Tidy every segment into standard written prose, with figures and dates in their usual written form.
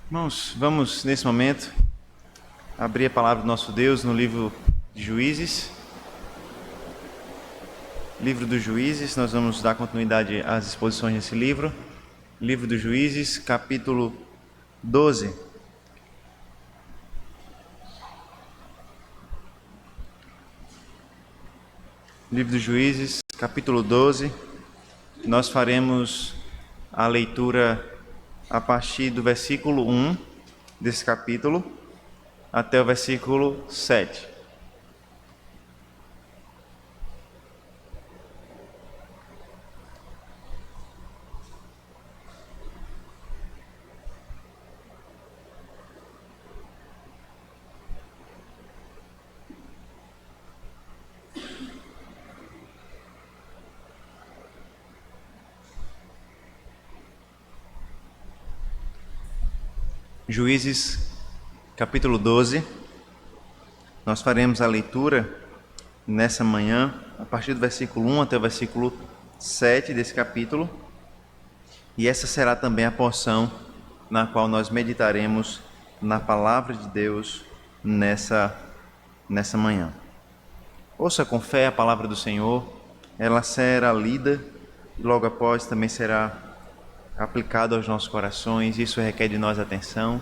Irmãos, vamos nesse momento abrir a palavra do nosso Deus no livro de Juízes. Livro dos Juízes, nós vamos dar continuidade às exposições desse livro. Livro dos Juízes, capítulo 12. Livro dos Juízes, capítulo 12. Nós faremos a leitura a partir do versículo 1 desse capítulo até o versículo 7. Juízes, capítulo 12, nós faremos a leitura nessa manhã, a partir do versículo 1 até o versículo 7 desse capítulo, e essa será também a porção na qual nós meditaremos na palavra de Deus nessa manhã. Ouça com fé a palavra do Senhor, ela será lida e logo após também será aplicado aos nossos corações. Isso requer de nós atenção,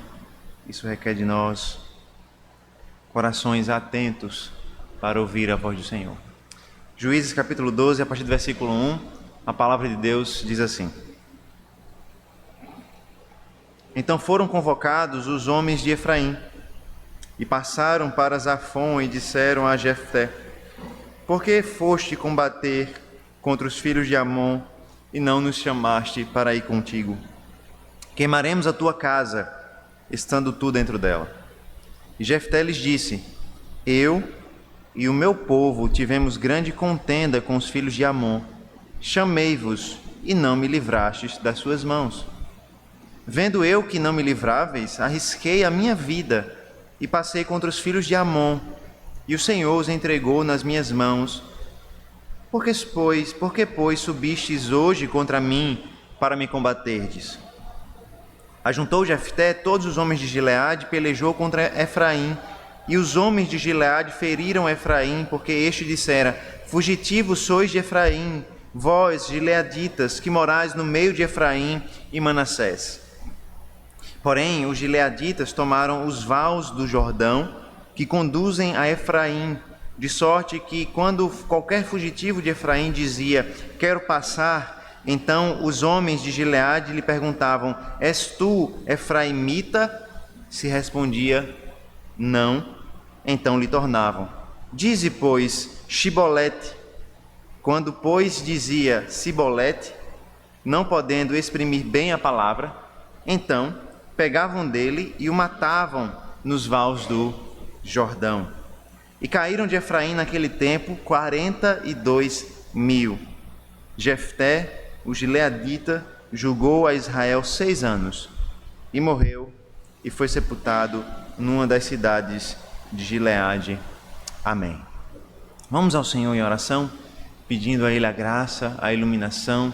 isso requer de nós corações atentos para ouvir a voz do Senhor. Juízes capítulo 12, a partir do versículo 1, a palavra de Deus diz assim: Então foram convocados os homens de Efraim e passaram para Zafon e disseram a Jefté: Por que foste combater contra os filhos de Amon e não nos chamaste para ir contigo? Queimaremos a tua casa, estando tu dentro dela. E Jefté lhes disse: Eu e o meu povo tivemos grande contenda com os filhos de Amon. Chamei-vos e não me livrastes das suas mãos. Vendo eu que não me livráveis, arrisquei a minha vida e passei contra os filhos de Amon, e o Senhor os entregou nas minhas mãos. Por que, pois, subistes hoje contra mim para me combaterdes? Ajuntou Jefté todos os homens de Gileade e pelejou contra Efraim. E os homens de Gileade feriram Efraim, porque este dissera: Fugitivos sois de Efraim, vós, gileaditas, que morais no meio de Efraim e Manassés. Porém, os gileaditas tomaram os vales do Jordão, que conduzem a Efraim, de sorte que, quando qualquer fugitivo de Efraim dizia: Quero passar, então os homens de Gileade lhe perguntavam: És tu efraimita? Se respondia: Não. Então lhe tornavam: Dize, pois, Shibolete. Quando, pois, dizia Sibolete, não podendo exprimir bem a palavra, então pegavam dele e o matavam nos vales do Jordão. E caíram de Efraim naquele tempo 42.000. Jefté, o gileadita, julgou a Israel 6 anos e morreu e foi sepultado numa das cidades de Gileade. Amém. Vamos ao Senhor em oração, pedindo a Ele a graça, a iluminação,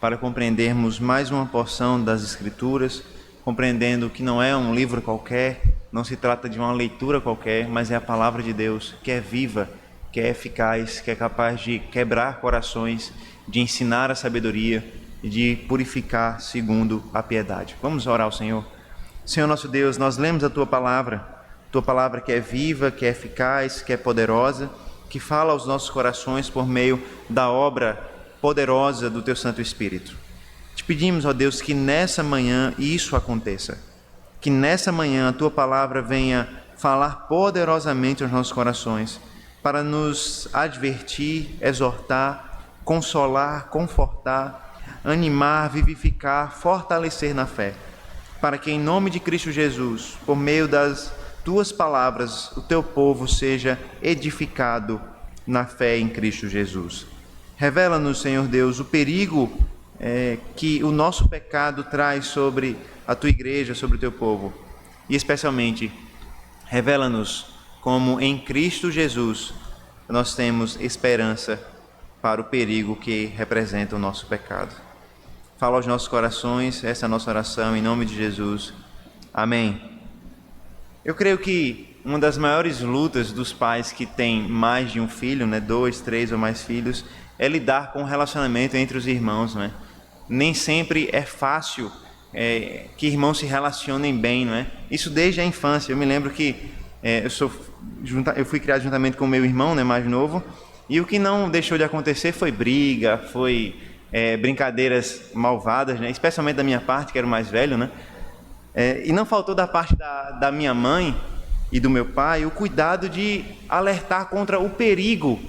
para compreendermos mais uma porção das Escrituras, compreendendo que não é um livro qualquer, não se trata de uma leitura qualquer, mas é a palavra de Deus, que é viva, que é eficaz, que é capaz de quebrar corações, de ensinar a sabedoria e de purificar segundo a piedade. Vamos orar ao Senhor. Senhor nosso Deus, nós lemos a Tua palavra que é viva, que é eficaz, que é poderosa, que fala aos nossos corações por meio da obra poderosa do Teu Santo Espírito. Te pedimos, ó Deus, que nessa manhã isso aconteça, que nessa manhã a Tua palavra venha falar poderosamente aos nossos corações, para nos advertir, exortar, consolar, confortar, animar, vivificar, fortalecer na fé, para que em nome de Cristo Jesus, por meio das Tuas palavras, o Teu povo seja edificado na fé em Cristo Jesus. Revela-nos, Senhor Deus, o perigo que o nosso pecado traz sobre a Tua igreja, sobre o Teu povo. E especialmente, revela-nos como em Cristo Jesus nós temos esperança para o perigo que representa o nosso pecado. Fala aos nossos corações, essa é a nossa oração, em nome de Jesus. Amém. Eu creio que uma das maiores lutas dos pais que têm mais de um filho, 2, 3 ou mais filhos, é lidar com o relacionamento entre os irmãos, Nem sempre é fácil que irmãos se relacionem bem, Isso desde a infância. Eu me lembro que eu fui criado juntamente com o meu irmão, mais novo, e o que não deixou de acontecer foi briga, foi brincadeiras malvadas, especialmente da minha parte, que era o mais velho, e não faltou da parte da minha mãe e do meu pai o cuidado de alertar contra o perigo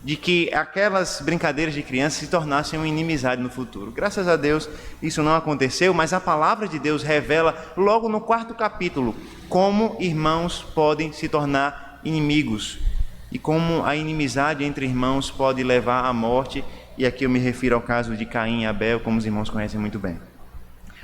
de que aquelas brincadeiras de criança se tornassem uma inimizade no futuro. Graças a Deus isso não aconteceu, mas a palavra de Deus revela logo no 4º capítulo como irmãos podem se tornar inimigos e como a inimizade entre irmãos pode levar à morte, e aqui eu me refiro ao caso de Caim e Abel, como os irmãos conhecem muito bem.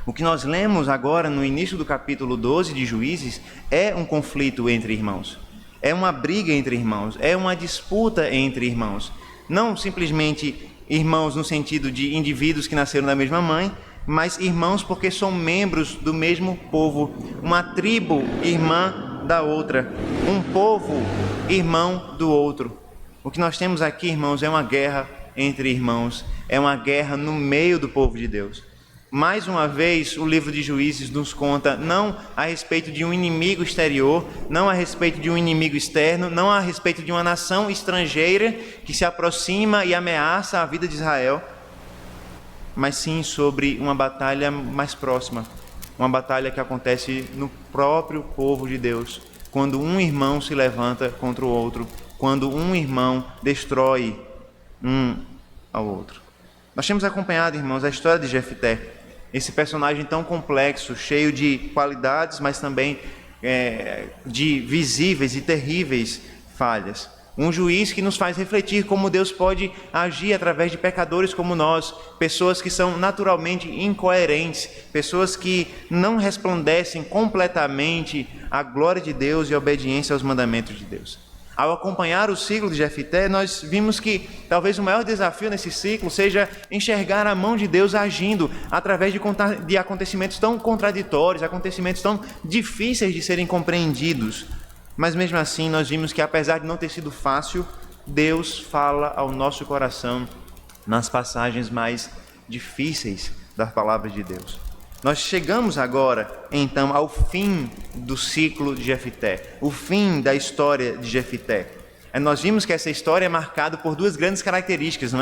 O que nós lemos agora no início do capítulo 12 de Juízes é um conflito entre irmãos. É uma briga entre irmãos, é uma disputa entre irmãos. Não simplesmente irmãos no sentido de indivíduos que nasceram da mesma mãe, mas irmãos porque são membros do mesmo povo, uma tribo irmã da outra, um povo irmão do outro. O que nós temos aqui, irmãos, é uma guerra entre irmãos, é uma guerra no meio do povo de Deus. Mais uma vez, o livro de Juízes nos conta não a respeito de um inimigo exterior, não a respeito de um inimigo externo, não a respeito de uma nação estrangeira que se aproxima e ameaça a vida de Israel, mas sim sobre uma batalha mais próxima, uma batalha que acontece no próprio povo de Deus, quando um irmão se levanta contra o outro, quando um irmão destrói um ao outro. Nós temos acompanhado, irmãos, a história de Jefté, esse personagem tão complexo, cheio de qualidades, mas também de visíveis e terríveis falhas. Um juiz que nos faz refletir como Deus pode agir através de pecadores como nós, pessoas que são naturalmente incoerentes, pessoas que não resplandecem completamente a glória de Deus e a obediência aos mandamentos de Deus. Ao acompanhar o ciclo de Jefté, nós vimos que talvez o maior desafio nesse ciclo seja enxergar a mão de Deus agindo através de acontecimentos tão contraditórios, acontecimentos tão difíceis de serem compreendidos. Mas mesmo assim, nós vimos que apesar de não ter sido fácil, Deus fala ao nosso coração nas passagens mais difíceis das palavras de Deus. Nós chegamos agora, então, ao fim do ciclo de Jefté, o fim da história de Jefté. Nós vimos que essa história é marcada por duas grandes características,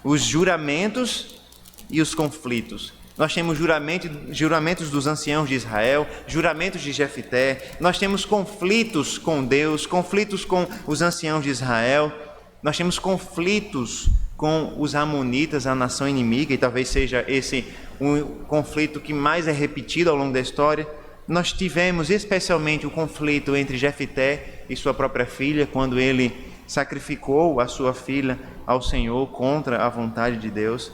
Os juramentos e os conflitos. Nós temos juramentos dos anciãos de Israel, juramentos de Jefté, nós temos conflitos com Deus, conflitos com os anciãos de Israel, nós temos conflitos com os amonitas, a nação inimiga, e talvez seja esse o conflito que mais é repetido ao longo da história. Nós tivemos especialmente o conflito entre Jefté e sua própria filha, quando ele sacrificou a sua filha ao Senhor contra a vontade de Deus.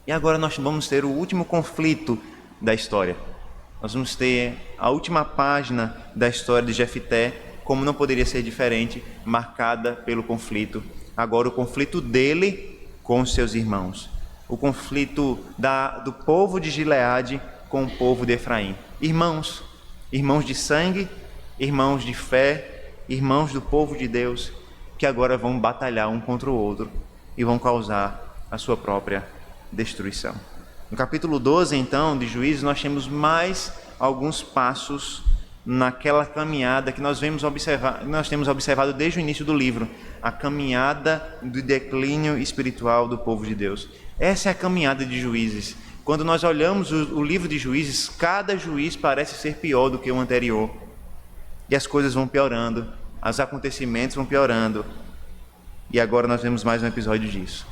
E agora nós vamos ter o último conflito da história. Nós vamos ter a última página da história de Jefté, como não poderia ser diferente, marcada pelo conflito. Agora o conflito dele com os seus irmãos. O conflito do povo de Gileade com o povo de Efraim. Irmãos de sangue, irmãos de fé, irmãos do povo de Deus, que agora vão batalhar um contra o outro e vão causar a sua própria destruição. No capítulo 12, então, de Juízes, nós temos mais alguns passos naquela caminhada que nós temos observado desde o início do livro, a caminhada do declínio espiritual do povo de Deus. Essa é a caminhada de Juízes. Quando nós olhamos o livro de Juízes, cada juiz parece ser pior do que o anterior. E as coisas vão piorando, os acontecimentos vão piorando. E agora nós vemos mais um episódio disso.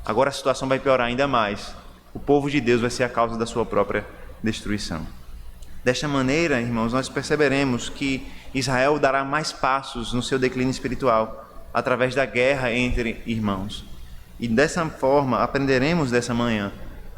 Agora a situação vai piorar ainda mais. O povo de Deus vai ser a causa da sua própria destruição. Desta maneira, irmãos, nós perceberemos que Israel dará mais passos no seu declínio espiritual através da guerra entre irmãos. E dessa forma, aprenderemos dessa manhã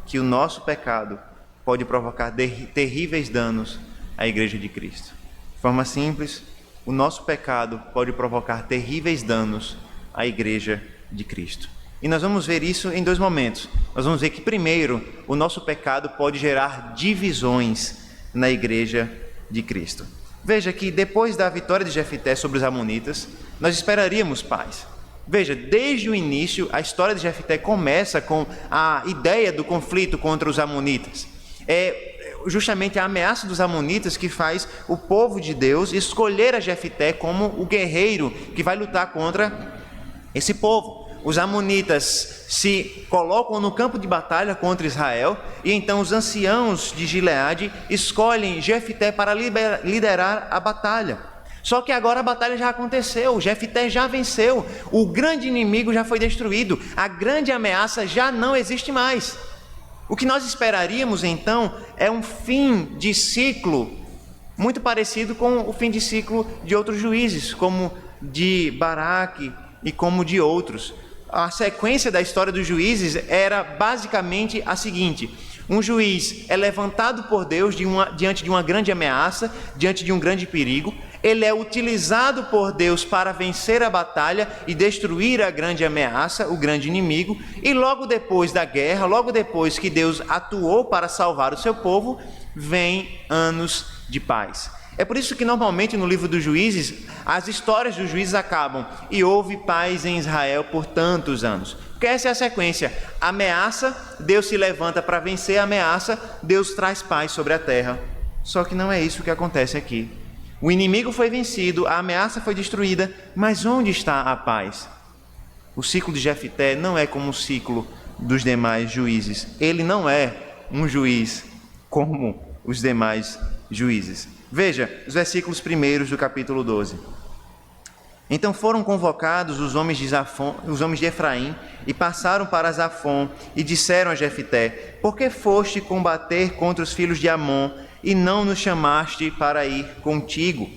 que o nosso pecado pode provocar terríveis danos à Igreja de Cristo. De forma simples, o nosso pecado pode provocar terríveis danos à Igreja de Cristo. E nós vamos ver isso em dois momentos. Nós vamos ver que, primeiro, o nosso pecado pode gerar divisões na igreja de Cristo. Veja que depois da vitória de Jefté sobre os amonitas, nós esperaríamos paz. Veja, desde o início, a história de Jefté começa com a ideia do conflito contra os amonitas. É justamente a ameaça dos amonitas que faz o povo de Deus escolher a Jefté como o guerreiro que vai lutar contra esse povo. Os amonitas se colocam no campo de batalha contra Israel e então os anciãos de Gileade escolhem Jefté para liderar a batalha. Só que agora a batalha já aconteceu, Jefté já venceu, o grande inimigo já foi destruído, a grande ameaça já não existe mais. O que nós esperaríamos então é um fim de ciclo muito parecido com o fim de ciclo de outros juízes, como de Baraque e como de outros. A sequência da história dos juízes era basicamente a seguinte: um juiz é levantado por Deus diante de uma grande ameaça, diante de um grande perigo. Ele é utilizado por Deus para vencer a batalha e destruir a grande ameaça, o grande inimigo. E logo depois da guerra, logo depois que Deus atuou para salvar o seu povo, vem anos de paz. É por isso que normalmente no livro dos juízes, as histórias dos juízes acabam e houve paz em Israel por tantos anos. Porque essa é a sequência: ameaça, Deus se levanta para vencer a ameaça, Deus traz paz sobre a terra. Só que não é isso que acontece aqui. O inimigo foi vencido, a ameaça foi destruída, mas onde está a paz? O ciclo de Jefté não é como o ciclo dos demais juízes. Ele não é um juiz como os demais juízes. Veja os versículos primeiros do capítulo 12. Então foram convocados os homens de Efraim e passaram para Zafon e disseram a Jefté: por que foste combater contra os filhos de Amon e não nos chamaste para ir contigo?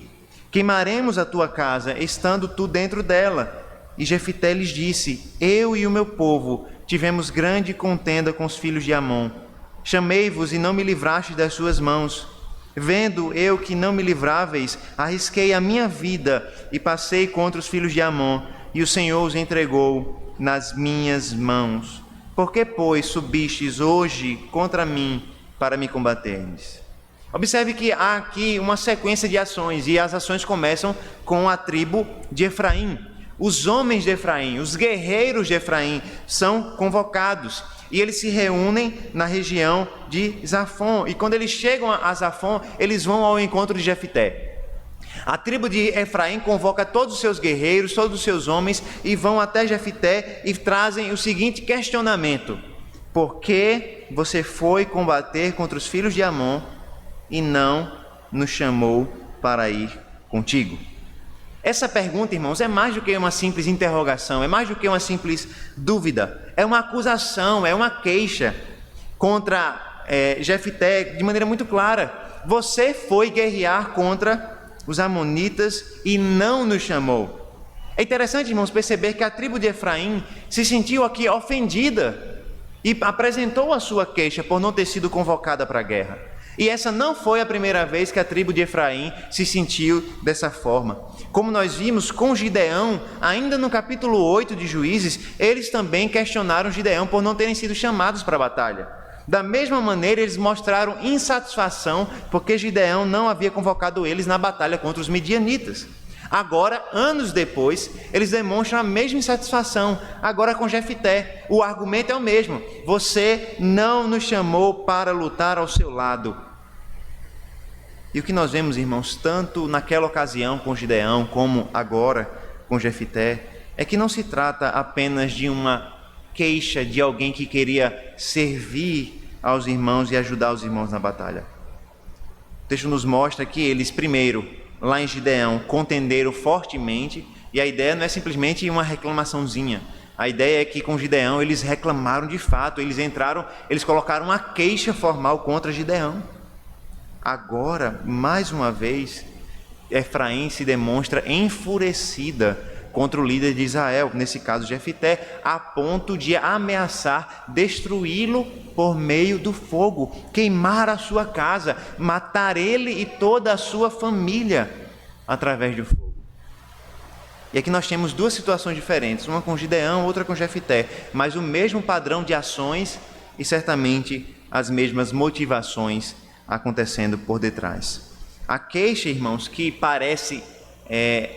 Queimaremos a tua casa, estando tu dentro dela. E Jefté lhes disse: eu e o meu povo tivemos grande contenda com os filhos de Amon. Chamei-vos e não me livrastes das suas mãos. Vendo eu que não me livráveis, arrisquei a minha vida e passei contra os filhos de Amon, e o Senhor os entregou nas minhas mãos. Por que, pois, subistes hoje contra mim para me combaterdes? Observe que há aqui uma sequência de ações, e as ações começam com a tribo de Efraim. Os homens de Efraim, os guerreiros de Efraim são convocados e eles se reúnem na região de Zafon. E quando eles chegam a Zafon, eles vão ao encontro de Jefté. A tribo de Efraim convoca todos os seus guerreiros, todos os seus homens, e vão até Jefté e trazem o seguinte questionamento: por que você foi combater contra os filhos de Amon e não nos chamou para ir contigo? Essa pergunta, irmãos, é mais do que uma simples interrogação, é mais do que uma simples dúvida, é uma acusação, é uma queixa contra Jefté de maneira muito clara. Você foi guerrear contra os amonitas e não nos chamou. É interessante, irmãos, perceber que a tribo de Efraim se sentiu aqui ofendida e apresentou a sua queixa por não ter sido convocada para a guerra. E essa não foi a primeira vez que a tribo de Efraim se sentiu dessa forma. Como nós vimos com Gideão, ainda no capítulo 8 de Juízes, eles também questionaram Gideão por não terem sido chamados para a batalha. Da mesma maneira, eles mostraram insatisfação porque Gideão não havia convocado eles na batalha contra os midianitas. Agora, anos depois, eles demonstram a mesma insatisfação, agora com Jefté. O argumento é o mesmo: você não nos chamou para lutar ao seu lado. E o que nós vemos, irmãos, tanto naquela ocasião com Gideão, como agora com Jefté, é que não se trata apenas de uma queixa de alguém que queria servir aos irmãos e ajudar os irmãos na batalha. O texto nos mostra que eles, primeiro, lá em Gideão, contenderam fortemente, e a ideia não é simplesmente uma reclamaçãozinha. A ideia é que com Gideão eles reclamaram de fato, eles colocaram uma queixa formal contra Gideão. Agora, mais uma vez, Efraim se demonstra enfurecida contra o líder de Israel, nesse caso Jefté, a ponto de ameaçar destruí-lo por meio do fogo, queimar a sua casa, matar ele e toda a sua família através do fogo. E aqui nós temos duas situações diferentes, uma com Gideão, outra com Jefté, mas o mesmo padrão de ações e certamente as mesmas motivações acontecendo por detrás. A queixa, irmãos, que parece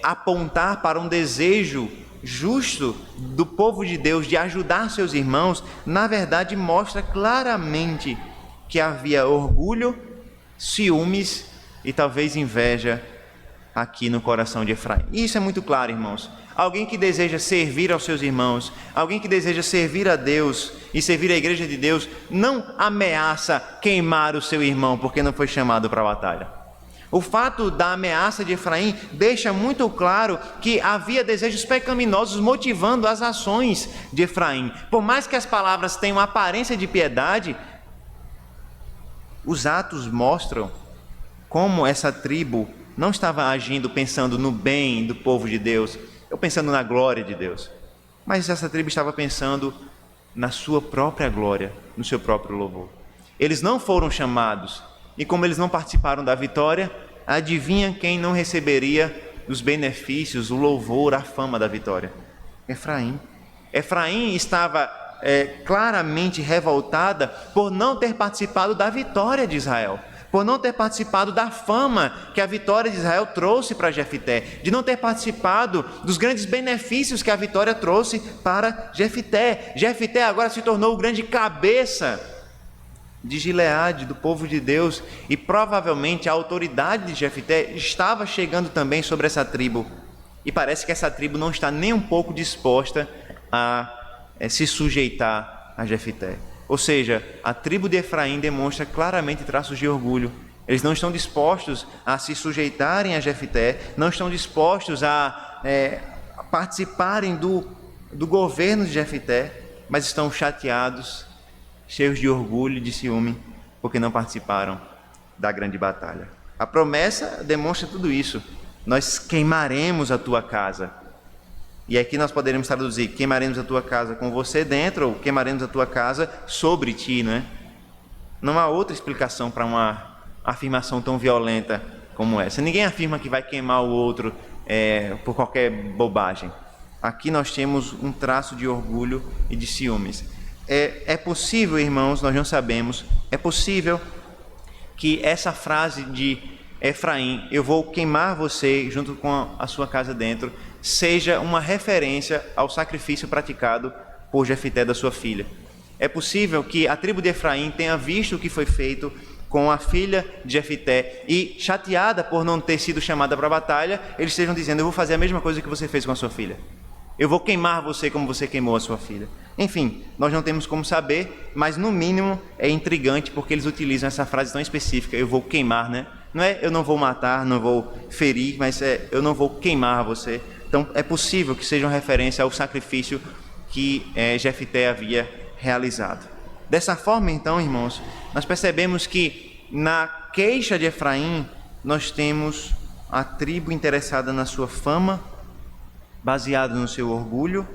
apontar para um desejo justo do povo de Deus de ajudar seus irmãos, na verdade mostra claramente que havia orgulho, ciúmes e talvez inveja aqui no coração de Efraim. E isso é muito claro, irmãos. Alguém que deseja servir aos seus irmãos, alguém que deseja servir a Deus e servir a igreja de Deus, não ameaça queimar o seu irmão porque não foi chamado para a batalha. O fato da ameaça de Efraim deixa muito claro que havia desejos pecaminosos motivando as ações de Efraim. Por mais que as palavras tenham aparência de piedade, os atos mostram como essa tribo não estava agindo pensando no bem do povo de Deus, ou pensando na glória de Deus, mas essa tribo estava pensando na sua própria glória, no seu próprio louvor. Eles não foram chamados, e como eles não participaram da vitória, adivinha quem não receberia os benefícios, o louvor, a fama da vitória? Efraim. Efraim estava claramente revoltada por não ter participado da vitória de Israel, por não ter participado da fama que a vitória de Israel trouxe para Jefté, de não ter participado dos grandes benefícios que a vitória trouxe para Jefté. Jefté agora se tornou o grande cabeça de Gileade, do povo de Deus, e provavelmente a autoridade de Jefté estava chegando também sobre essa tribo, e parece que essa tribo não está nem um pouco disposta a se sujeitar a Jefté. Ou seja, a tribo de Efraim demonstra claramente traços de orgulho. Eles não estão dispostos a se sujeitarem a Jefté, não estão dispostos a participarem do governo de Jefté, mas estão chateados, cheios de orgulho e de ciúme, porque não participaram da grande batalha. A promessa demonstra tudo isso. Nós queimaremos a tua casa. E aqui nós poderíamos traduzir: queimaremos a tua casa com você dentro, ou queimaremos a tua casa sobre ti, não é? Não há outra explicação para uma afirmação tão violenta como essa. Ninguém afirma que vai queimar o outro por qualquer bobagem. Aqui nós temos um traço de orgulho e de ciúmes. É possível, irmãos, nós não sabemos, é possível que essa frase de Efraim, eu vou queimar você junto com a sua casa dentro, seja uma referência ao sacrifício praticado por Jefté da sua filha. É possível que a tribo de Efraim tenha visto o que foi feito com a filha de Jefté e, chateada por não ter sido chamada para a batalha, eles estejam dizendo: eu vou fazer a mesma coisa que você fez com a sua filha. Eu vou queimar você como você queimou a sua filha. Enfim, nós não temos como saber, mas no mínimo é intrigante porque eles utilizam essa frase tão específica: eu vou queimar, né? Não é eu não vou matar, não vou ferir, mas eu não vou queimar você. Então é possível que seja uma referência ao sacrifício que Jefté havia realizado. Dessa forma, então, irmãos, nós percebemos que na queixa de Efraim nós temos a tribo interessada na sua fama, baseado no seu orgulho,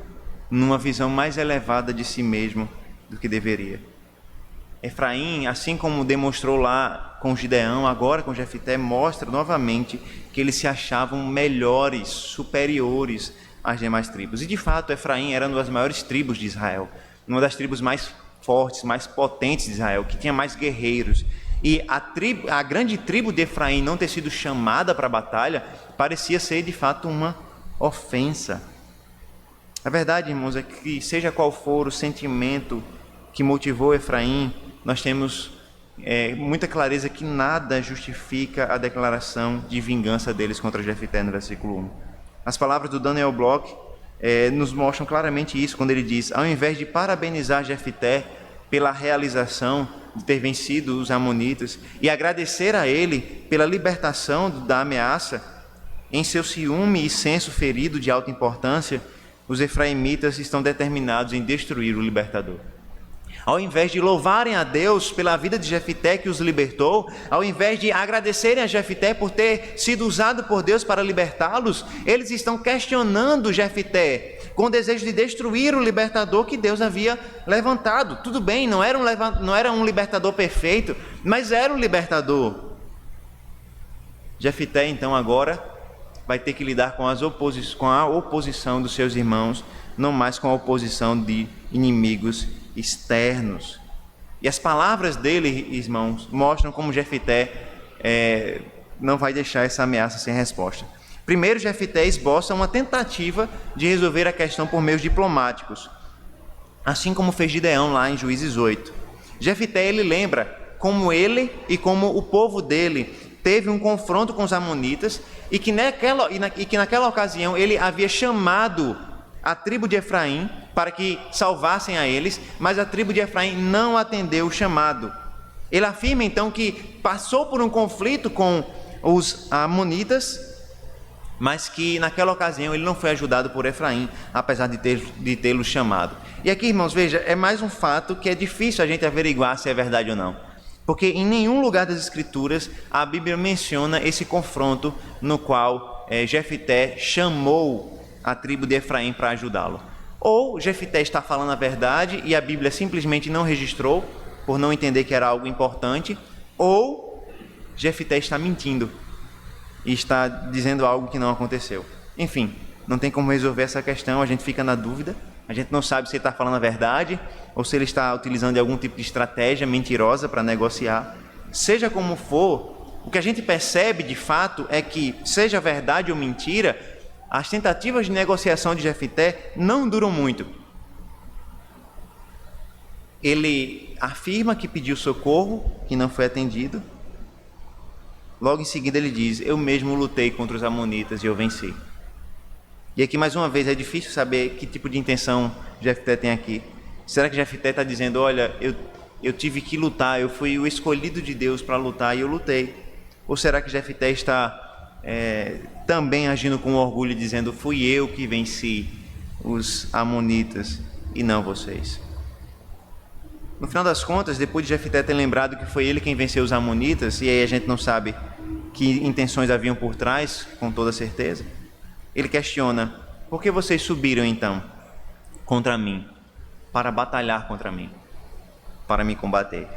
numa visão mais elevada de si mesmo do que deveria. Efraim, assim como demonstrou lá com Gideão, agora com Jefté, mostra novamente que eles se achavam melhores, superiores às demais tribos. E de fato, Efraim era uma das maiores tribos de Israel, uma das tribos mais fortes, mais potentes de Israel, que tinha mais guerreiros. E a grande tribo de Efraim não ter sido chamada para a batalha parecia ser de fato uma ofensa. A verdade, irmãos, é que seja qual for o sentimento que motivou Efraim, nós temos muita clareza que nada justifica a declaração de vingança deles contra Jefté no versículo 1. As palavras do Daniel Bloch nos mostram claramente isso, quando ele diz: ao invés de parabenizar Jefté pela realização de ter vencido os amonitas e agradecer a ele pela libertação da ameaça, em seu ciúme e senso ferido de alta importância, os efraimitas estão determinados em destruir o libertador. Ao invés de louvarem a Deus pela vida de Jefté que os libertou, ao invés de agradecerem a Jefté por ter sido usado por Deus para libertá-los, eles estão questionando Jefté com o desejo de destruir o libertador que Deus havia levantado. Tudo bem, não era um libertador perfeito, mas era um libertador. Jefté, então, agora vai ter que lidar com a oposição dos seus irmãos, não mais com a oposição de inimigos externos. E as palavras dele, irmãos, mostram como Jefté não vai deixar essa ameaça sem resposta. Primeiro, Jefté esboça uma tentativa de resolver a questão por meios diplomáticos, assim como fez Gideão lá em Juízes 8. Jefté, ele lembra como ele e como o povo dele teve um confronto com os amonitas e que naquela ocasião ele havia chamado a tribo de Efraim para que salvassem a eles, mas a tribo de Efraim não atendeu o chamado. Ele afirma então que passou por um conflito com os amonitas, mas que naquela ocasião ele não foi ajudado por Efraim, apesar de tê-lo chamado. E aqui, irmãos, veja, é mais um fato que é difícil a gente averiguar se é verdade ou não. Porque em nenhum lugar das Escrituras a Bíblia menciona esse confronto no qual Jefté chamou a tribo de Efraim para ajudá-lo. Ou Jefté está falando a verdade e a Bíblia simplesmente não registrou, por não entender que era algo importante, ou Jefté está mentindo e está dizendo algo que não aconteceu. Enfim, não tem como resolver essa questão, a gente fica na dúvida, a gente não sabe se ele está falando a verdade ou se ele está utilizando algum tipo de estratégia mentirosa para negociar. Seja como for, o que a gente percebe de fato é que, seja verdade ou mentira, as tentativas de negociação de Jefté não duram muito. Ele afirma que pediu socorro, que não foi atendido. Logo em seguida ele diz: eu mesmo lutei contra os amonitas e eu venci. E aqui mais uma vez é difícil saber que tipo de intenção Jefté tem aqui. Será que Jefté está dizendo: olha, eu tive que lutar, eu fui o escolhido de Deus para lutar e eu lutei? Ou será que Jefté está também agindo com orgulho, dizendo: fui eu que venci os amonitas e não vocês? No final das contas, depois de Jefté ter lembrado que foi ele quem venceu os amonitas, e aí a gente não sabe que intenções haviam por trás, com toda certeza, ele questiona: por que vocês subiram então contra mim, para batalhar contra mim, para me combater?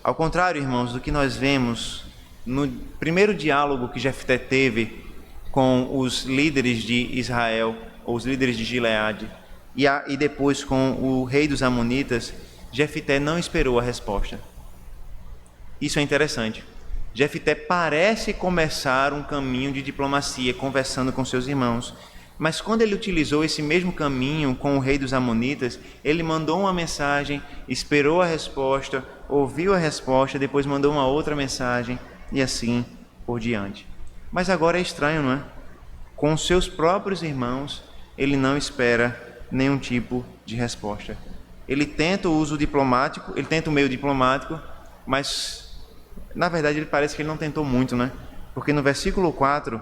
Ao contrário, irmãos, do que nós vemos no primeiro diálogo que Jefté teve com os líderes de Israel, ou os líderes de Gileade, e depois com o rei dos amonitas, Jefté não esperou a resposta. Isso é interessante. Jefté parece começar um caminho de diplomacia, conversando com seus irmãos, mas quando ele utilizou esse mesmo caminho com o rei dos amonitas, ele mandou uma mensagem, esperou a resposta, ouviu a resposta, depois mandou uma outra mensagem, e assim por diante. Mas agora é estranho, não é? Com os seus próprios irmãos, ele não espera nenhum tipo de resposta. Ele tenta o uso diplomático, ele tenta o meio diplomático, mas na verdade ele parece que ele não tentou muito, né? Porque no versículo 4,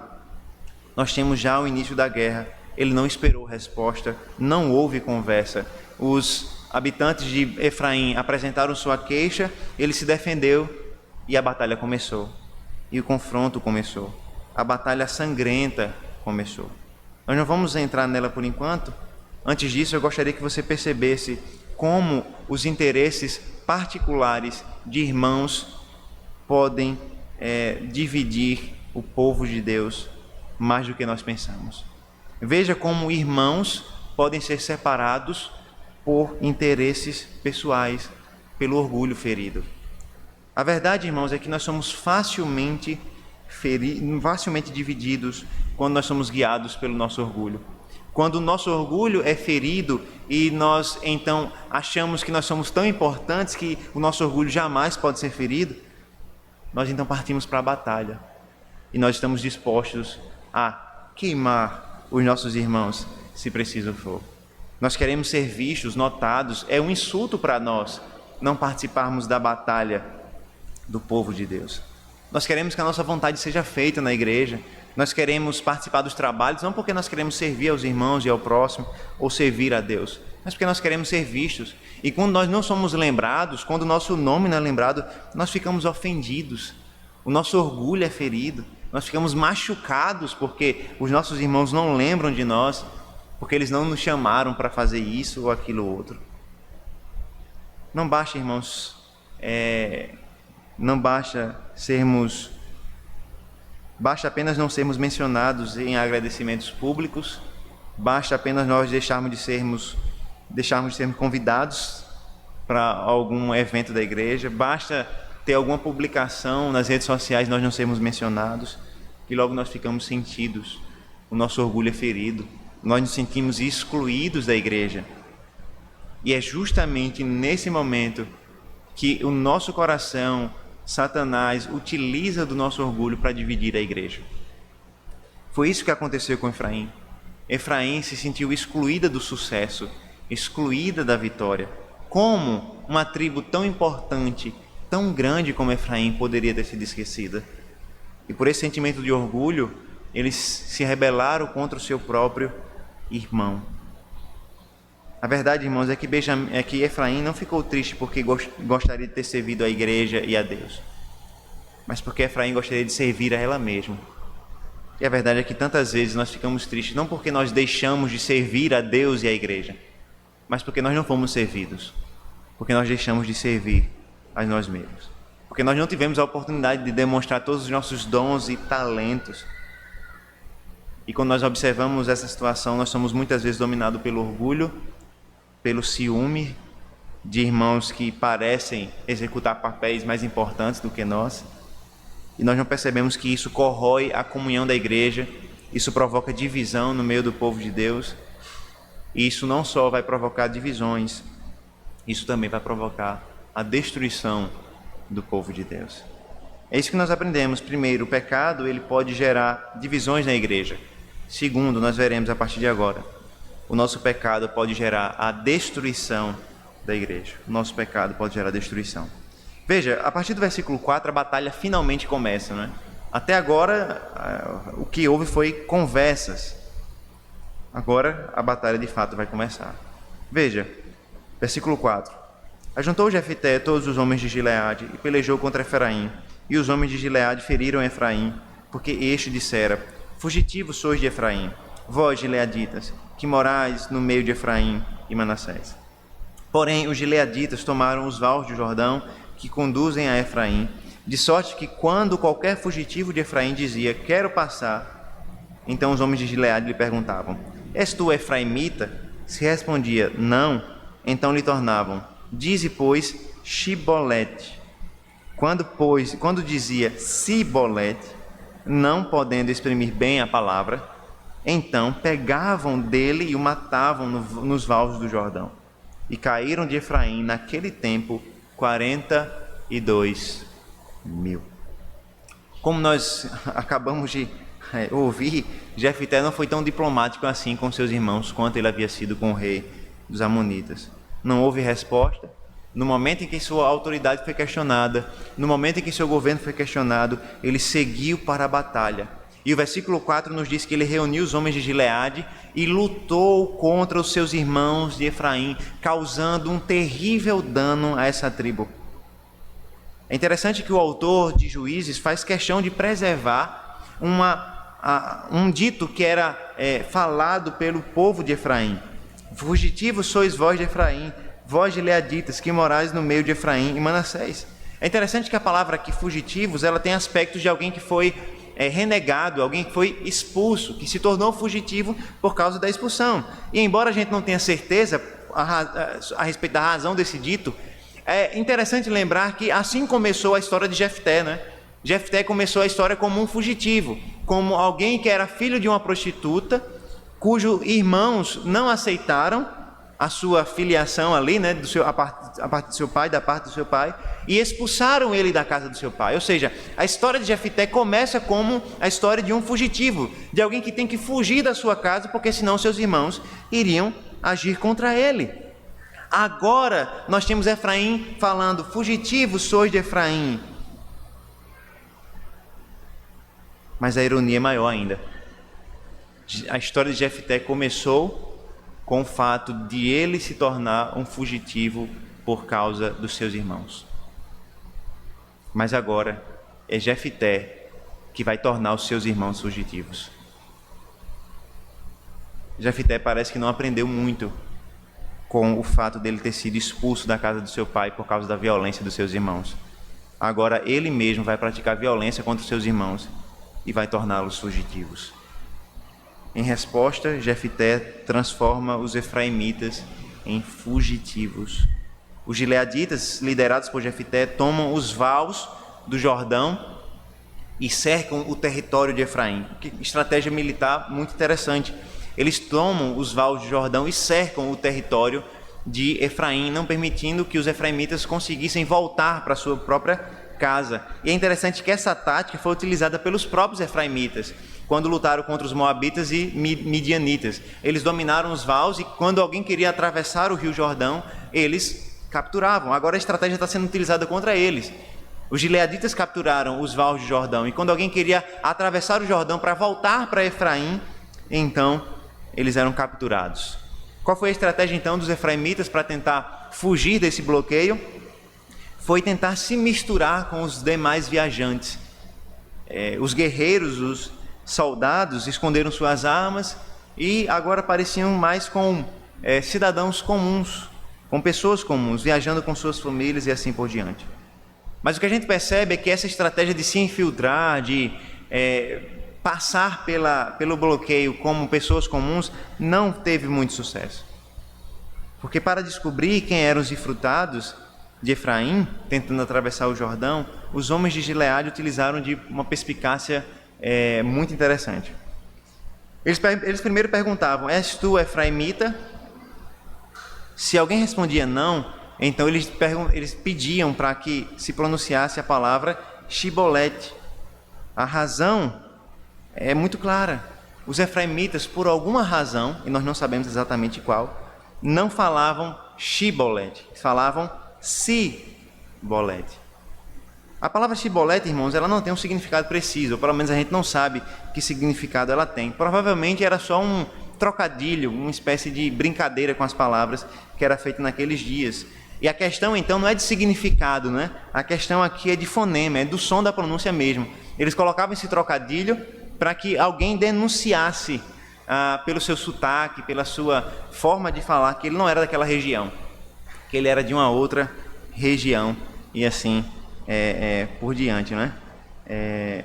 nós temos já o início da guerra. Ele não esperou resposta, não houve conversa. Os habitantes de Efraim apresentaram sua queixa, ele se defendeu e a batalha começou. E o confronto começou. A batalha sangrenta começou. Nós não vamos entrar nela por enquanto. Antes disso, eu gostaria que você percebesse como os interesses particulares de irmãos podem dividir o povo de Deus mais do que nós pensamos. Veja como irmãos podem ser separados por interesses pessoais, pelo orgulho ferido. A verdade, irmãos, é que nós somos facilmente divididos quando nós somos guiados pelo nosso orgulho. Quando o nosso orgulho é ferido e nós então achamos que nós somos tão importantes que o nosso orgulho jamais pode ser ferido, nós então partimos para a batalha e nós estamos dispostos a queimar os nossos irmãos, se preciso for. Nós queremos ser vistos, notados. É um insulto para nós não participarmos da batalha do povo de Deus. Nós queremos que a nossa vontade seja feita na igreja. Nós queremos participar dos trabalhos, não porque nós queremos servir aos irmãos e ao próximo, ou servir a Deus, mas porque nós queremos ser vistos. E quando nós não somos lembrados, quando o nosso nome não é lembrado, nós ficamos ofendidos. O nosso orgulho é ferido. Nós ficamos machucados porque os nossos irmãos não lembram de nós, porque eles não nos chamaram para fazer isso ou aquilo outro. Não basta, irmãos, basta apenas não sermos mencionados em agradecimentos públicos, basta apenas nós deixarmos de sermos convidados para algum evento da igreja, basta ter alguma publicação nas redes sociais, nós não sermos mencionados, que logo nós ficamos sentidos, o nosso orgulho é ferido, nós nos sentimos excluídos da igreja. E é justamente nesse momento que o nosso coração, Satanás, utiliza do nosso orgulho para dividir a igreja. Foi isso que aconteceu com Efraim. Efraim se sentiu excluída do sucesso, excluída da vitória. Como uma tribo tão importante, tão grande como Efraim poderia ter sido esquecida? E por esse sentimento de orgulho, eles se rebelaram contra o seu próprio irmão. A verdade, irmãos, é que Efraim não ficou triste porque gostaria de ter servido a igreja e a Deus, mas porque Efraim gostaria de servir a ela mesma. E a verdade é que tantas vezes nós ficamos tristes, não porque nós deixamos de servir a Deus e a igreja, mas porque nós não fomos servidos, porque nós deixamos de servir a nós mesmos, porque nós não tivemos a oportunidade de demonstrar todos os nossos dons e talentos. E quando nós observamos essa situação, nós somos muitas vezes dominados pelo orgulho, pelo ciúme de irmãos que parecem executar papéis mais importantes do que nós. E nós não percebemos que isso corrói a comunhão da igreja, isso provoca divisão no meio do povo de Deus. E isso não só vai provocar divisões, isso também vai provocar a destruição do povo de Deus. É isso que nós aprendemos. Primeiro, o pecado ele pode gerar divisões na igreja. Segundo, nós veremos a partir de agora, o nosso pecado pode gerar a destruição da igreja. O nosso pecado pode gerar destruição. Veja, a partir do versículo 4, a batalha finalmente começa, né? Até agora, o que houve foi conversas. Agora, a batalha de fato vai começar. Veja, versículo 4. Ajuntou Jefté todos os homens de Gileade e pelejou contra Efraim. E os homens de Gileade feriram Efraim, porque este dissera: fugitivos sois de Efraim, vós, gileaditas, que morais no meio de Efraim e Manassés. Porém, os gileaditas tomaram os vales do Jordão que conduzem a Efraim, de sorte que quando qualquer fugitivo de Efraim dizia: quero passar, então os homens de Gileade lhe perguntavam: és tu efraimita? Se respondia: não, então lhe tornavam: dize, pois, Shibolete. Quando dizia Sibolete, não podendo exprimir bem a palavra, então pegavam dele e o matavam nos vales do Jordão. E caíram de Efraim naquele tempo 42 mil. Como nós acabamos de ouvir, Jefté não foi tão diplomático assim com seus irmãos quanto ele havia sido com o rei dos Amonitas. Não houve resposta. No momento em que sua autoridade foi questionada, no momento em que seu governo foi questionado, ele seguiu para a batalha. E o versículo 4 nos diz que ele reuniu os homens de Gileade e lutou contra os seus irmãos de Efraim, causando um terrível dano a essa tribo. É interessante que o autor de Juízes faz questão de preservar um dito que era falado pelo povo de Efraim. Fugitivos sois vós de Efraim, vós gileaditas, que morais no meio de Efraim e Manassés. É interessante que a palavra aqui, fugitivos, ela tem aspectos de alguém que foi renegado, alguém que foi expulso, que se tornou fugitivo por causa da expulsão. E embora a gente não tenha certeza a respeito da razão desse dito, é interessante lembrar que assim começou a história de Jefté, né? Jefté começou a história como um fugitivo, como alguém que era filho de uma prostituta, cujos irmãos não aceitaram a sua filiação ali, né, a parte do seu pai, da parte do seu pai, e expulsaram ele da casa do seu pai. Ou seja, a história de Jefté começa como a história de um fugitivo, de alguém que tem que fugir da sua casa, porque senão seus irmãos iriam agir contra ele. Agora nós temos Efraim falando: fugitivos sois de Efraim. Mas a ironia é maior ainda. A história de Jefté começou com o fato de ele se tornar um fugitivo por causa dos seus irmãos. Mas agora é Jefté que vai tornar os seus irmãos fugitivos. Jefté parece que não aprendeu muito com o fato dele ter sido expulso da casa do seu pai por causa da violência dos seus irmãos. Agora ele mesmo vai praticar violência contra os seus irmãos e vai torná-los fugitivos. Em resposta, Jefté transforma os efraimitas em fugitivos. Os gileaditas, liderados por Jefté, tomam os vales do Jordão e cercam o território de Efraim. Que estratégia militar muito interessante. Eles tomam os vales do Jordão e cercam o território de Efraim, não permitindo que os efraimitas conseguissem voltar para a sua própria casa. E é interessante que essa tática foi utilizada pelos próprios efraimitas, quando lutaram contra os moabitas e midianitas. Eles dominaram os vales e quando alguém queria atravessar o rio Jordão, eles capturavam. Agora a estratégia está sendo utilizada contra eles. Os gileaditas capturaram os vales de Jordão e quando alguém queria atravessar o Jordão para voltar para Efraim, então eles eram capturados. Qual foi a estratégia então dos efraimitas para tentar fugir desse bloqueio? Foi tentar se misturar com os demais viajantes. Os guerreiros, os soldados esconderam suas armas e agora pareciam mais com cidadãos comuns, com pessoas comuns, viajando com suas famílias e assim por diante. Mas o que a gente percebe é que essa estratégia de se infiltrar, de passar pelo bloqueio como pessoas comuns, não teve muito sucesso. Porque para descobrir quem eram os infiltrados de Efraim, tentando atravessar o Jordão, os homens de Gileade utilizaram de uma perspicácia muito interessante. Eles primeiro perguntavam: és tu efraimita? Se alguém respondia não, então eles pediam para que se pronunciasse a palavra Shibolete. A razão é muito clara. Os efraimitas, por alguma razão, e nós não sabemos exatamente qual, não falavam Shibolete, falavam Sibolete. A palavra Shibolete, irmãos, ela não tem um significado preciso, ou pelo menos a gente não sabe que significado ela tem. Provavelmente era só um trocadilho, uma espécie de brincadeira com as palavras que era feita naqueles dias. E a questão, então, não é de significado, né? A questão aqui é de fonema, é do som da pronúncia mesmo. Eles colocavam esse trocadilho para que alguém denunciasse pelo seu sotaque, pela sua forma de falar, que ele não era daquela região, que ele era de uma outra região, e assim por diante, né? É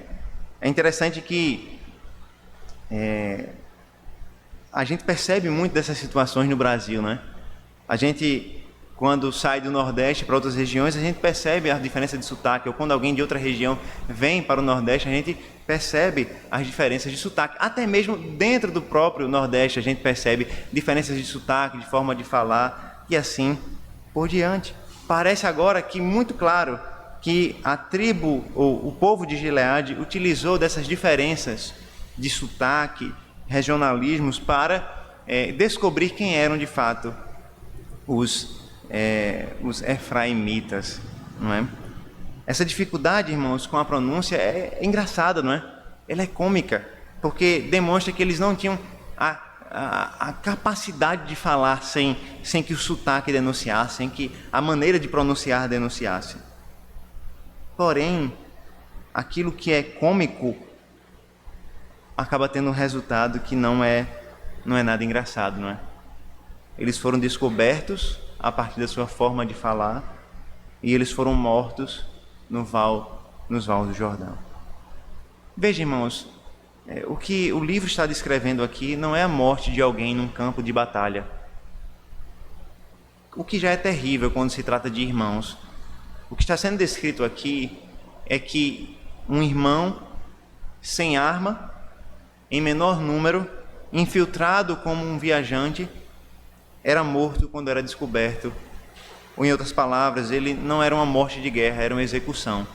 interessante que a gente percebe muito dessas situações no Brasil, né? A gente, quando sai do Nordeste para outras regiões, a gente percebe a diferença de sotaque, ou quando alguém de outra região vem para o Nordeste, a gente percebe as diferenças de sotaque. Até mesmo dentro do próprio Nordeste, a gente percebe diferenças de sotaque, de forma de falar, e assim por diante. Parece agora que muito claro que a tribo, ou o povo de Gileade, utilizou dessas diferenças de sotaque, regionalismos, para descobrir quem eram de fato os efraimitas, não é? Essa dificuldade, irmãos, com a pronúncia é engraçada, não é? Ela é cômica, porque demonstra que eles não tinham a capacidade de falar sem que o sotaque denunciasse, sem que a maneira de pronunciar denunciasse. Porém, aquilo que é cômico acaba tendo um resultado que não é nada engraçado, não é? Eles foram descobertos a partir da sua forma de falar e eles foram mortos nos vales do Jordão. Veja, irmãos, o que o livro está descrevendo aqui não é a morte de alguém num campo de batalha. O que já é terrível quando se trata de irmãos. O que está sendo descrito aqui é que um irmão sem arma, em menor número, infiltrado como um viajante, era morto quando era descoberto. Ou, em outras palavras, ele não era uma morte de guerra, era uma execução.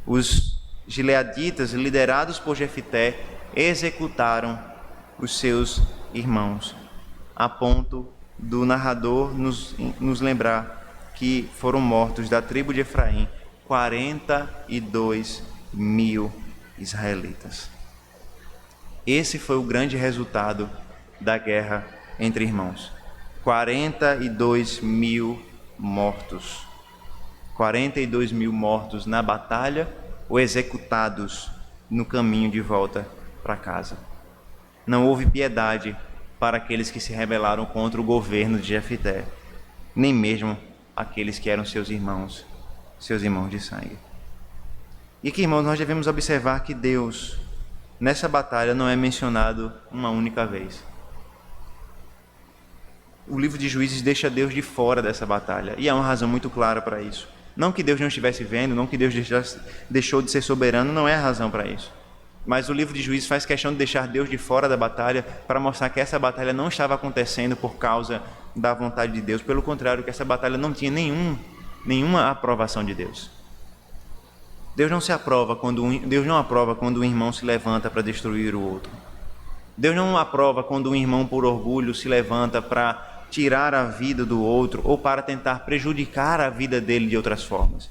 Os gileaditas, liderados por Jefté, executaram os seus irmãos, a ponto do narrador nos lembrar que foram mortos da tribo de Efraim 42.000 israelitas. Esse foi o grande resultado da guerra entre irmãos. 42.000 mortos. 42.000 mortos na batalha ou executados no caminho de volta para casa. Não houve piedade para aqueles que se rebelaram contra o governo de Jefté, nem mesmo aqueles que eram seus irmãos de sangue. E aqui, irmãos, nós devemos observar que Deus, nessa batalha, não é mencionado uma única vez. o livro de Juízes deixa Deus de fora dessa batalha. E há uma razão muito clara para isso. Não que Deus não estivesse vendo, não que Deus deixou de ser soberano, não é a razão para isso. Mas o livro de Juízes faz questão de deixar Deus de fora da batalha para mostrar que essa batalha não estava acontecendo por causa da vontade de Deus. Pelo contrário, que essa batalha não tinha nenhuma aprovação de Deus. Deus não aprova quando um irmão se levanta para destruir o outro. Deus não aprova quando um irmão, por orgulho, se levanta para tirar a vida do outro ou para tentar prejudicar a vida dele de outras formas.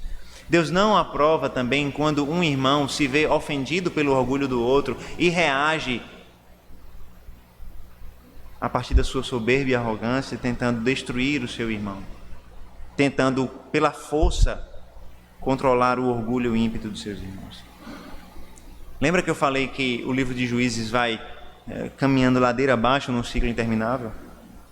Deus não aprova também quando um irmão se vê ofendido pelo orgulho do outro e reage a partir da sua soberba e arrogância, tentando destruir o seu irmão, tentando, pela força, controlar o orgulho e o ímpeto dos seus irmãos. Lembra que eu falei que o livro de Juízes vai caminhando ladeira abaixo num ciclo interminável?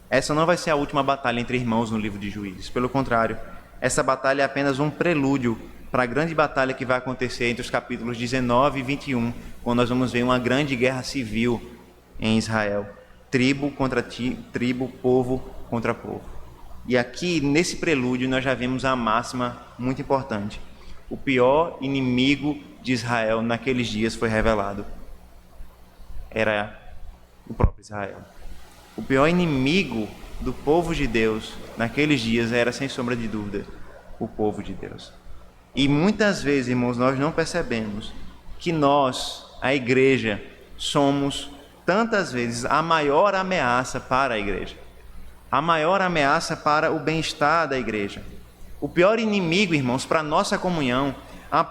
Essa não vai ser a última batalha entre irmãos no livro de Juízes. Pelo contrário, essa batalha é apenas um prelúdio para a grande batalha que vai acontecer entre os capítulos 19 e 21, quando nós vamos ver uma grande guerra civil em Israel. Tribo contra tribo, povo contra povo. E aqui, nesse prelúdio, nós já vemos a máxima muito importante. O pior inimigo de Israel naqueles dias foi revelado. Era o próprio Israel. O pior inimigo do povo de Deus naqueles dias era, sem sombra de dúvida, o povo de Deus. E muitas vezes, irmãos, nós não percebemos que nós, a igreja, somos tantas vezes a maior ameaça para a igreja. A maior ameaça para o bem-estar da igreja. O pior inimigo, irmãos, para a nossa comunhão,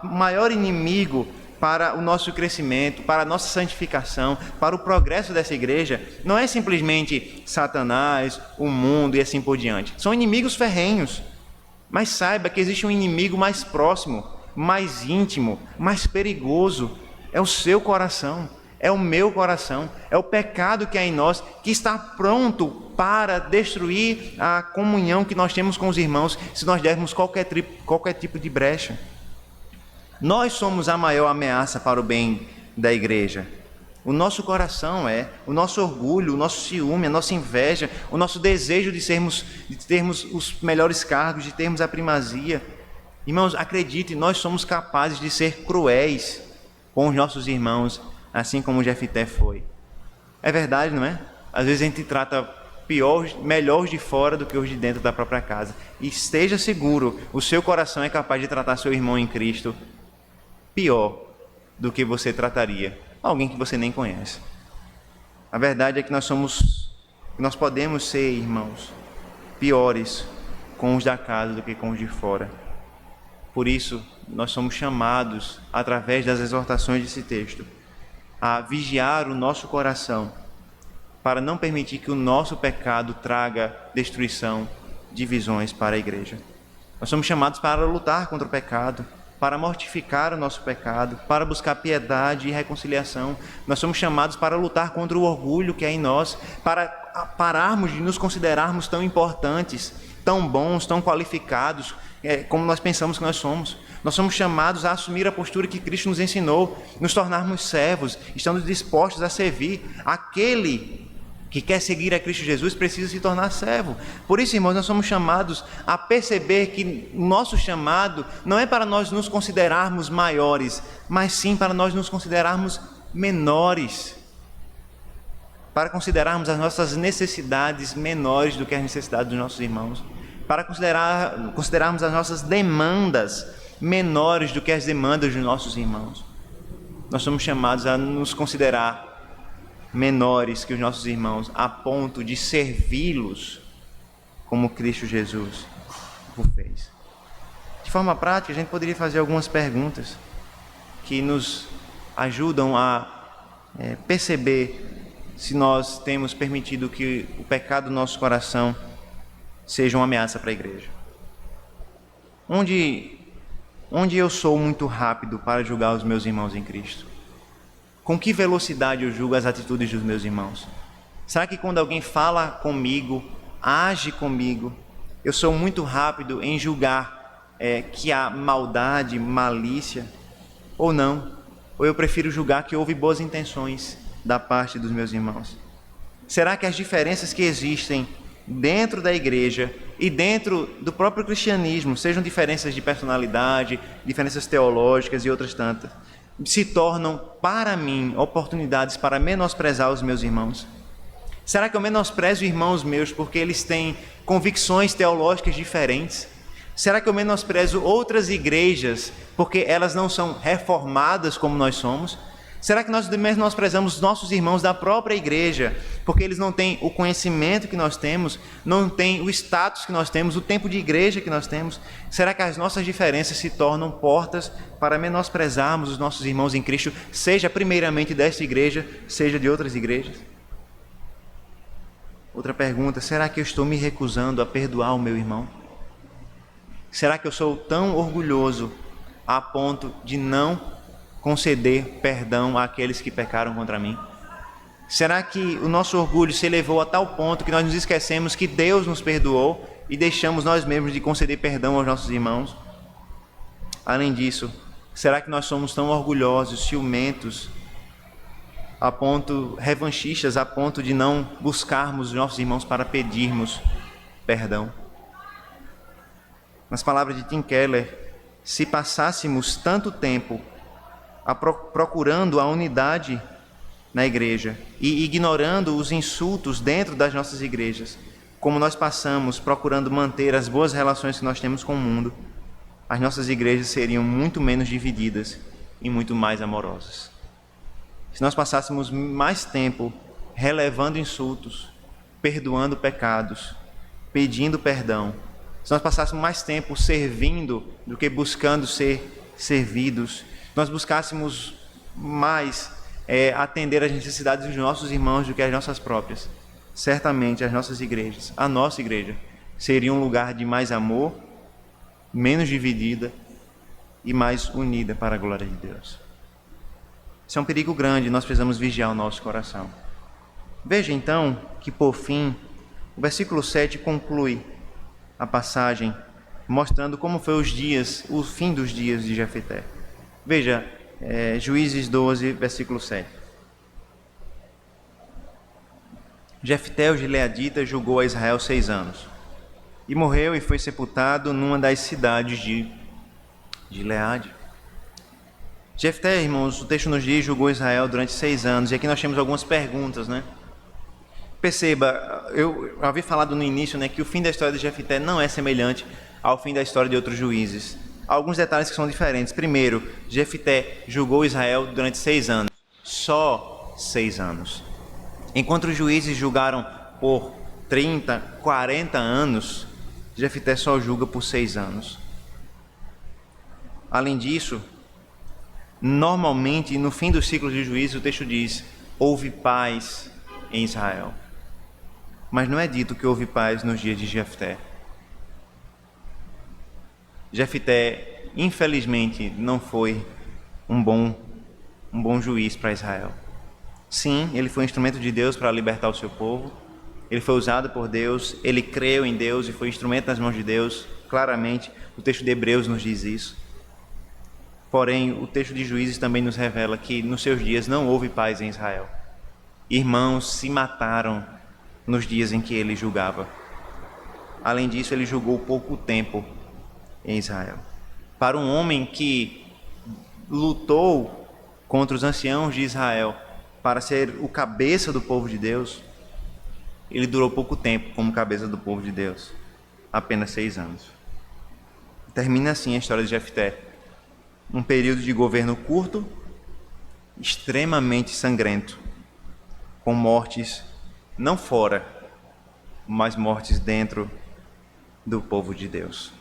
o maior inimigo para o nosso crescimento, para a nossa santificação, para o progresso dessa igreja, não é simplesmente Satanás, o mundo e assim por diante. São inimigos ferrenhos. Mas saiba que existe um inimigo mais próximo, mais íntimo, mais perigoso. É o seu coração, é o meu coração, é o pecado que há em nós, que está pronto para destruir a comunhão que nós temos com os irmãos, se nós dermos qualquer tipo de brecha. Nós somos a maior ameaça para o bem da igreja. O nosso coração o nosso orgulho, o nosso ciúme, a nossa inveja, o nosso desejo de termos os melhores cargos, de termos a primazia. Irmãos, acredite, nós somos capazes de ser cruéis com os nossos irmãos, assim como Jefté foi. É verdade, não é? Às vezes a gente trata melhor os de fora do que os de dentro da própria casa. E esteja seguro, o seu coração é capaz de tratar seu irmão em Cristo pior do que você trataria alguém que você nem conhece. A verdade é que nós podemos ser, irmãos, piores com os da casa do que com os de fora. Por isso, nós somos chamados, através das exortações desse texto, a vigiar o nosso coração, para não permitir que o nosso pecado traga destruição, divisões para a igreja. Nós somos chamados para lutar contra o pecado, para mortificar o nosso pecado, para buscar piedade e reconciliação. Nós somos chamados para lutar contra o orgulho que há em nós, para pararmos de nos considerarmos tão importantes, tão bons, tão qualificados, como nós pensamos que nós somos. Nós somos chamados a assumir a postura que Cristo nos ensinou, nos tornarmos servos, estamos dispostos a servir. Aquele que quer seguir a Cristo Jesus precisa se tornar servo. Por isso, irmãos, nós somos chamados a perceber que o nosso chamado não é para nós nos considerarmos maiores, mas sim para nós nos considerarmos menores, para considerarmos as nossas necessidades menores do que as necessidades dos nossos irmãos, para considerarmos as nossas demandas menores do que as demandas dos nossos irmãos. Nós somos chamados a nos considerar menores que os nossos irmãos, a ponto de servi-los como Cristo Jesus o fez. De forma prática, a gente poderia fazer algumas perguntas que nos ajudam a perceber se nós temos permitido que o pecado do nosso coração seja uma ameaça para a igreja. Onde eu sou muito rápido para julgar os meus irmãos em Cristo? Com que velocidade eu julgo as atitudes dos meus irmãos? Será que quando alguém fala comigo, age comigo, eu sou muito rápido em julgar que há maldade, malícia, ou não? Ou eu prefiro julgar que houve boas intenções da parte dos meus irmãos? Será que as diferenças que existem dentro da igreja e dentro do próprio cristianismo, sejam diferenças de personalidade, diferenças teológicas e outras tantas, se tornam, para mim, oportunidades para menosprezar os meus irmãos? Será que eu menosprezo irmãos meus porque eles têm convicções teológicas diferentes? Será que eu menosprezo outras igrejas porque elas não são reformadas como nós somos? Será que nós menosprezamos nossos irmãos da própria igreja porque eles não têm o conhecimento que nós temos, não têm o status que nós temos, o tempo de igreja que nós temos? Será que as nossas diferenças se tornam portas para menosprezarmos os nossos irmãos em Cristo, seja primeiramente desta igreja, seja de outras igrejas? Outra pergunta: será que eu estou me recusando a perdoar o meu irmão? Será que eu sou tão orgulhoso a ponto de não conceder perdão àqueles que pecaram contra mim? Será que o nosso orgulho se elevou a tal ponto que nós nos esquecemos que Deus nos perdoou e deixamos nós mesmos de conceder perdão aos nossos irmãos? Além disso, será que nós somos tão orgulhosos, ciumentos, revanchistas, a ponto de não buscarmos os nossos irmãos para pedirmos perdão? Nas palavras de Tim Keller, se passássemos tanto tempo procurando a unidade na igreja e ignorando os insultos dentro das nossas igrejas, como nós passamos procurando manter as boas relações que nós temos com o mundo, as nossas igrejas seriam muito menos divididas e muito mais amorosas. Se nós passássemos mais tempo relevando insultos, perdoando pecados, pedindo perdão, se nós passássemos mais tempo servindo do que buscando ser servidos, nós buscássemos mais atender às necessidades dos nossos irmãos do que as nossas próprias, certamente as nossas igrejas, a nossa igreja, seria um lugar de mais amor, menos dividida e mais unida para a glória de Deus. Isso é um perigo grande, nós precisamos vigiar o nosso coração. Veja então que, por fim, o versículo 7 conclui a passagem mostrando como foi o fim dos dias de Jefté. Veja, Juízes 12, versículo 7. Jefté, o gileadita, julgou a Israel 6 anos. E morreu e foi sepultado numa das cidades de Gileade. Jefté, irmãos, o texto nos diz, julgou Israel durante 6 anos. E aqui nós temos algumas perguntas, né? Perceba, eu havia falado no início, né, que o fim da história de Jefté não é semelhante ao fim da história de outros juízes. Há alguns detalhes que são diferentes. Primeiro, Jefté julgou Israel durante 6 anos. Só 6 anos. Enquanto os juízes julgaram por 30, 40 anos, Jefté só julga por 6 anos. Além disso, normalmente, no fim dos ciclos de juízo, o texto diz, houve paz em Israel. Mas não é dito que houve paz nos dias de Jefté. Jefté, infelizmente, não foi um bom juiz para Israel. Sim, ele foi um instrumento de Deus para libertar o seu povo. Ele foi usado por Deus, ele creu em Deus e foi instrumento nas mãos de Deus. Claramente, o texto de Hebreus nos diz isso. Porém, o texto de Juízes também nos revela que nos seus dias não houve paz em Israel. Irmãos se mataram nos dias em que ele julgava. Além disso, ele julgou pouco tempo em Israel. Para um homem que lutou contra os anciãos de Israel para ser o cabeça do povo de Deus, ele durou pouco tempo como cabeça do povo de Deus, apenas 6 anos. Termina assim a história de Jefté. Um período de governo curto, extremamente sangrento, com mortes não fora, mas mortes dentro do povo de Deus.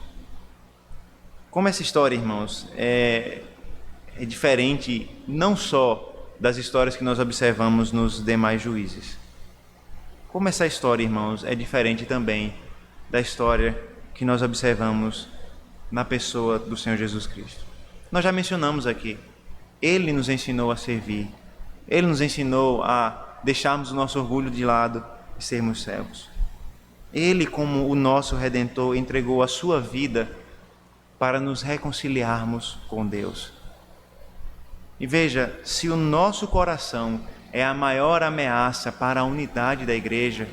Como essa história, irmãos, é diferente não só das histórias que nós observamos nos demais juízes. Como essa história, irmãos, é diferente também da história que nós observamos na pessoa do Senhor Jesus Cristo. Nós já mencionamos aqui, Ele nos ensinou a servir, Ele nos ensinou a deixarmos o nosso orgulho de lado e sermos servos. Ele, como o nosso Redentor, entregou a sua vida para nos reconciliarmos com Deus. E veja, se o nosso coração é a maior ameaça para a unidade da igreja,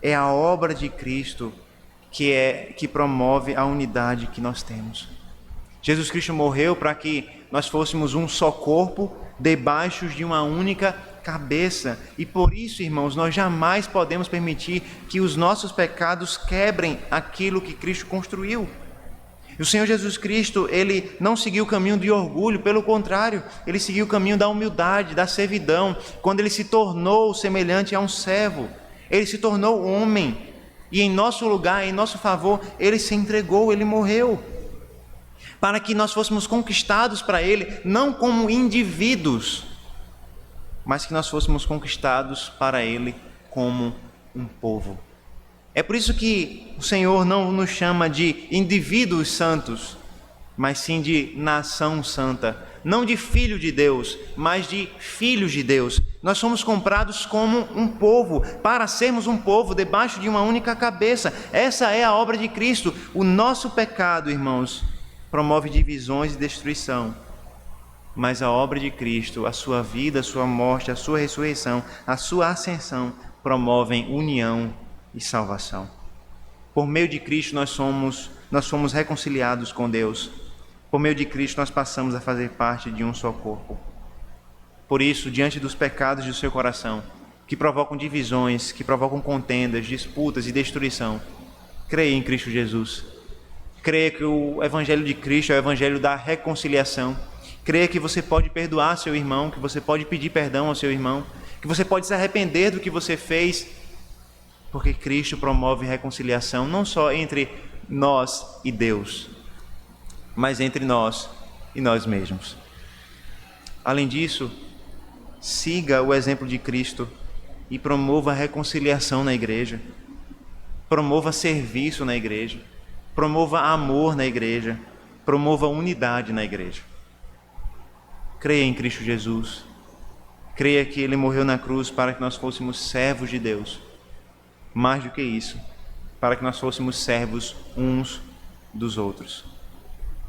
É a obra de Cristo que promove a unidade que nós temos. Jesus Cristo morreu para que nós fôssemos um só corpo, debaixo de uma única cabeça. E por isso, irmãos, nós jamais podemos permitir que os nossos pecados quebrem aquilo que Cristo construiu. E o Senhor Jesus Cristo, ele não seguiu o caminho de orgulho, pelo contrário, ele seguiu o caminho da humildade, da servidão. Quando ele se tornou semelhante a um servo, ele se tornou homem. E em nosso lugar, em nosso favor, ele se entregou, ele morreu. Para que nós fôssemos conquistados para ele, não como indivíduos, mas que nós fôssemos conquistados para ele como um povo. É por isso que o Senhor não nos chama de indivíduos santos, mas sim de nação santa. Não de filho de Deus, mas de filhos de Deus. Nós somos comprados como um povo, para sermos um povo debaixo de uma única cabeça. Essa é a obra de Cristo. O nosso pecado, irmãos, promove divisões e destruição. Mas a obra de Cristo, a sua vida, a sua morte, a sua ressurreição, a sua ascensão, promovem união e salvação. Por meio de Cristo nós fomos reconciliados com Deus. Por meio de Cristo nós passamos a fazer parte de um só corpo. Por isso, diante dos pecados do seu coração, que provocam divisões, que provocam contendas, disputas e destruição, creia em Cristo Jesus. Creia que o Evangelho de Cristo é o Evangelho da reconciliação. Creia que você pode perdoar seu irmão, que você pode pedir perdão ao seu irmão, que você pode se arrepender do que você fez, porque Cristo promove reconciliação não só entre nós e Deus, mas entre nós e nós mesmos. Além disso, siga o exemplo de Cristo e promova a reconciliação na igreja, promova serviço na igreja, promova amor na igreja, promova unidade na igreja. Creia em Cristo Jesus, creia que Ele morreu na cruz para que nós fôssemos servos de Deus. Mais do que isso, para que nós fôssemos servos uns dos outros.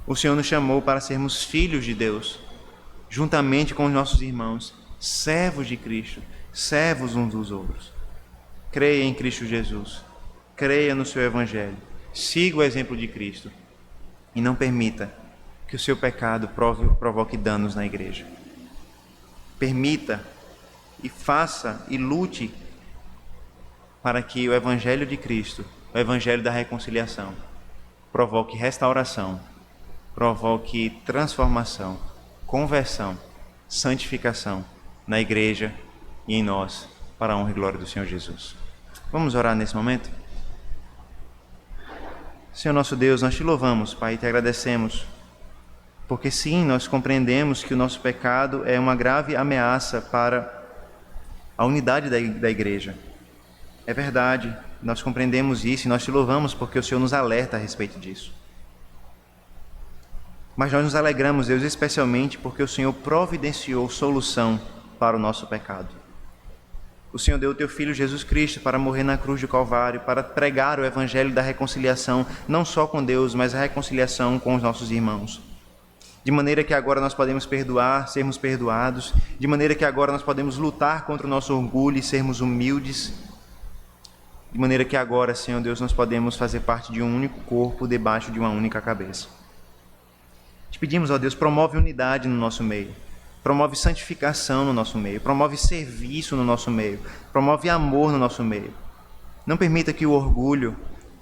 O Senhor nos chamou para sermos filhos de Deus, juntamente com os nossos irmãos, servos de Cristo, servos uns dos outros. Creia em Cristo Jesus, creia no seu Evangelho, siga o exemplo de Cristo e não permita que o seu pecado provoque danos na igreja. Permita e faça e lute para que o Evangelho de Cristo, o Evangelho da reconciliação, provoque restauração, provoque transformação, conversão, santificação na igreja e em nós, para a honra e glória do Senhor Jesus. Vamos orar nesse momento? Senhor nosso Deus, nós te louvamos, Pai, e te agradecemos, porque sim, nós compreendemos que o nosso pecado é uma grave ameaça para a unidade da igreja. É verdade, nós compreendemos isso e nós te louvamos porque o Senhor nos alerta a respeito disso. Mas nós nos alegramos, Deus, especialmente porque o Senhor providenciou solução para o nosso pecado. O Senhor deu o teu Filho Jesus Cristo para morrer na cruz do Calvário, para pregar o Evangelho da reconciliação, não só com Deus, mas a reconciliação com os nossos irmãos. De maneira que agora nós podemos perdoar, sermos perdoados, de maneira que agora nós podemos lutar contra o nosso orgulho e sermos humildes, de maneira que agora, Senhor Deus, nós podemos fazer parte de um único corpo, debaixo de uma única cabeça. Te pedimos, ó Deus, promove unidade no nosso meio, promove santificação no nosso meio, promove serviço no nosso meio, promove amor no nosso meio. Não permita que o orgulho,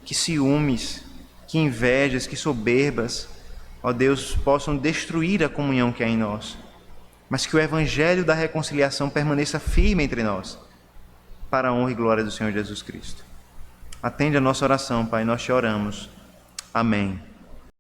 que ciúmes, que invejas, que soberbas, ó Deus, possam destruir a comunhão que há em nós, mas que o Evangelho da reconciliação permaneça firme entre nós, para a honra e glória do Senhor Jesus Cristo. Atende a nossa oração, Pai, nós te oramos. Amém.